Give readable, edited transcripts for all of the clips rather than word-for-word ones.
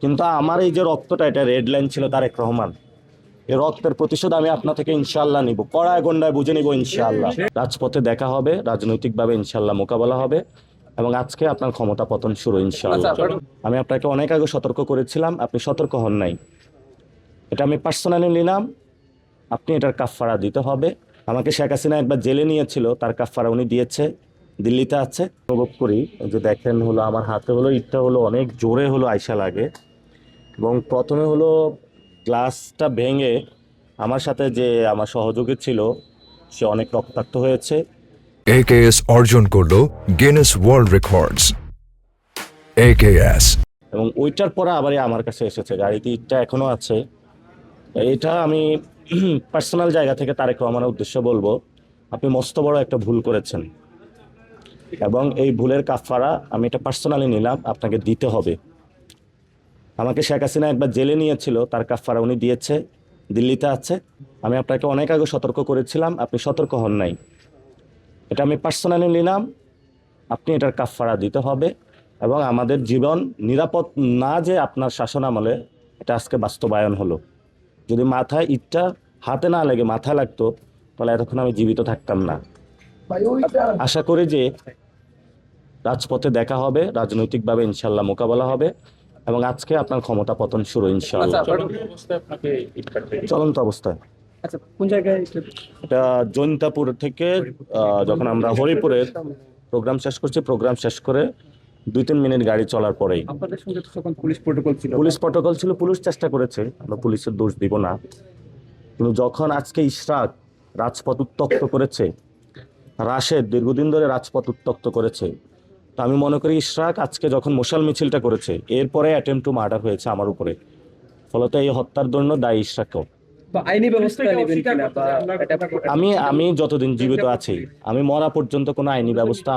কিন্তু আমার এই যে রক্তটা, এটা রেড লাইন ছিল তারেক রহমান। এই রক্তের প্রতিশোধ আমি আপনার থেকে ইনশাআল্লাহ নিব, কড়ায় গন্ডায় বুঝে নিব ইনশাআল্লাহ। রাজপথে দেখা হবে, রাজনৈতিকভাবে ইনশাআল্লাহ মোকাবেলা হবে, এবং আজকে আপনার ক্ষমতা পতন শুরু ইনশাআল্লাহ। আমি আপনাকে অনেক আগে সতর্ক করেছিলাম, আপনি সতর্ক হন নাই। এটা আমি পার্সোনালি নিলাম, আপনি এটার কাফফারা দিতে হবে। আমাকে শেখ হাসিনা একবার জেলে নিয়েছিল, তার কাফফারা উনি দিয়েছে, দিল্লিতে আছে। অনুভব করি যে দেখেন হলো আমার হাতে হলো ইটটা হলো অনেক জোরে হলো আইসা লাগে, এবং প্রথমে হলো গ্লাসটা ভেঙে আমার সাথে যে আমার সহযোগী ছিল সে অনেক রক্তাক্ত হয়েছে। AKS অর্জন করলো গিনেস ওয়ার্ল্ড রেকর্ডস। AKS এবং ওইটার পরে আবারই আমার কাছে এসেছে, গাড়িতে ইটটা এখনো আছে। এটা আমি পার্সোনাল জায়গা থেকে তারেক রহমানের উদ্দেশ্যে বলবো, আপনি মস্ত বড় একটা ভুল করেছেন, এবং এই ভুলের কাফফারা আমি এটা পার্সোনালি নিলাম, আপনাকে দিতে হবে। আমাকে শেখ হাসিনা একবার জেলে নিয়েছিল, তার কাফফারা উনি দিয়েছে, দিল্লিতে আছে। আমি আপনাকে অনেক আগে সতর্ক করেছিলাম, আপনি সতর্ক হন নাই। এটা আমি পার্সোনালি নিলাম, আপনি এটার কাফফারা দিতে হবে, এবং আমাদের জীবন নিরাপদ না যে আপনার শাসন আমলে, এটা আজকে বাস্তবায়ন হলো। যদি মাথায় ইটটা হাতে না লেগে মাথায় লাগতো, তাহলে এতক্ষণ আমি জীবিত থাকতাম না। আশা করি যে রাজপথে দেখা হবে, রাজনৈতিকভাবে ইনশাল্লাহ মোকাবেলা হবে, এবং আজকে আপনার ক্ষমতা পতন শুরু ইনশাআল্লাহ। চলন্ত অবস্থায়। আচ্ছা, কোন জায়গায়? এটা জৈন্তাপুর থেকে যখন আমরা হরিপুরের প্রোগ্রাম শেষ করছি, প্রোগ্রাম শেষ করে 2-3 মিনিট গাড়ি চলার পরেই। আপনাদের সঙ্গে তো তখন পুলিশ প্রোটোকল ছিল। পুলিশ প্রটোকল ছিল, পুলিশ চেষ্টা করেছে, আমরা পুলিশের দোষ দিব না। কিন্তু যখন আজকে ইশরাক রাজপথ উত্তপ্ত করেছে, রাশেদ দীর্ঘদিন ধরে রাজপথ উত্তপ্ত করেছে, তো আমি মনে করি ইশরাক আজকে যখন মশাল মিছিলটা করেছে, এরপরে অ্যাটেম্প টু মার্ডার হয়েছে আমার উপরে, ফলত এই হত্যার জন্য দায়ী ইশরাকও। বা আইনি ব্যবস্থা নেবেন কিনা, বা আমি যতদিন জীবিত আছি, আমি মরা পর্যন্ত কোনো আইনি ব্যবস্থা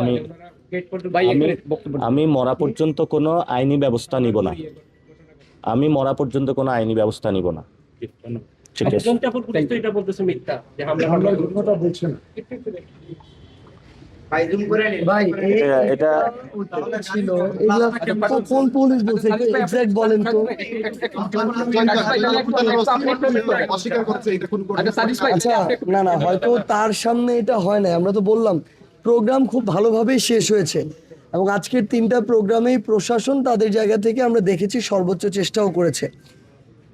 আমি মরা পর্যন্ত কোনো আইনি ব্যবস্থা নিব না। আমি মরা পর্যন্ত কোনো আইনি ব্যবস্থা নিব না। ঠিক আছে। ভাই এটা ছিল এগুলা কোন পুলিশ বলছে এক্সাক্ট বলেন তো? আচ্ছা, না না, হয়তো তার সামনে এটা হয় না। আমরা তো বললাম প্রোগ্রাম খুব ভালোভাবেই শেষ হয়েছে, এবং আজকের 3টা প্রোগ্রামেই প্রশাসন তাদের জায়গা থেকে আমরা দেখেছি সর্বোচ্চ চেষ্টাও করেছে।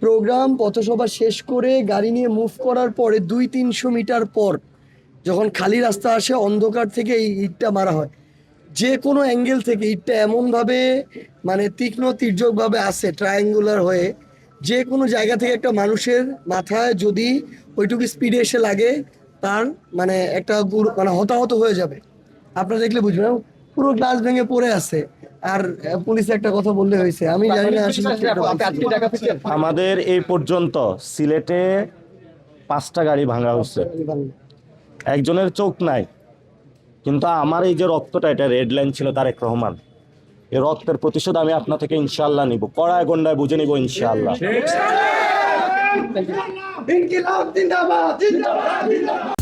প্রোগ্রাম পথসভা শেষ করে গাড়ি নিয়ে মুভ করার পরে 200-300 মিটার পর যখন খালি রাস্তা আসে, অন্ধকার থেকে এই ইটটা মারা হয়। যে কোনো অ্যাঙ্গেল থেকে ইটটা এমনভাবে মানে তীক্ষ্ণ তির্যকভাবে আসে, ট্রায়াঙ্গুলার হয়ে, যে কোনো জায়গা থেকে একটা মানুষের মাথায় যদি ওইটুকু স্পিডে এসে লাগে, তার মানে একটা মানে হতাহত হয়ে যাবে। আপনারা দেখলে বুঝবেন, পুরো গ্লাস ভেঙে পড়ে আছে। আর পুলিশ একটা কথা বললে হয়েছে, আমি জানি না আসলে আমাদের এই পর্যন্ত সিলেটে 5টা গাড়ি ভাঙা হচ্ছে, একজনের চোখ নাই। কিন্তু আমার এই যে রক্তটা, এটা রেড লাইন ছিল তারেক রহমান। এই রক্তের প্রতিশোধ আমি আপনার থেকে ইনশাআল্লাহ নিব, কড়ায় গন্ডায় বুঝে নিব ইনশাআল্লাহ। ইনকিলাব জিন্দাবাদ, জিন্দাবাদ, জিন্দাবাদ।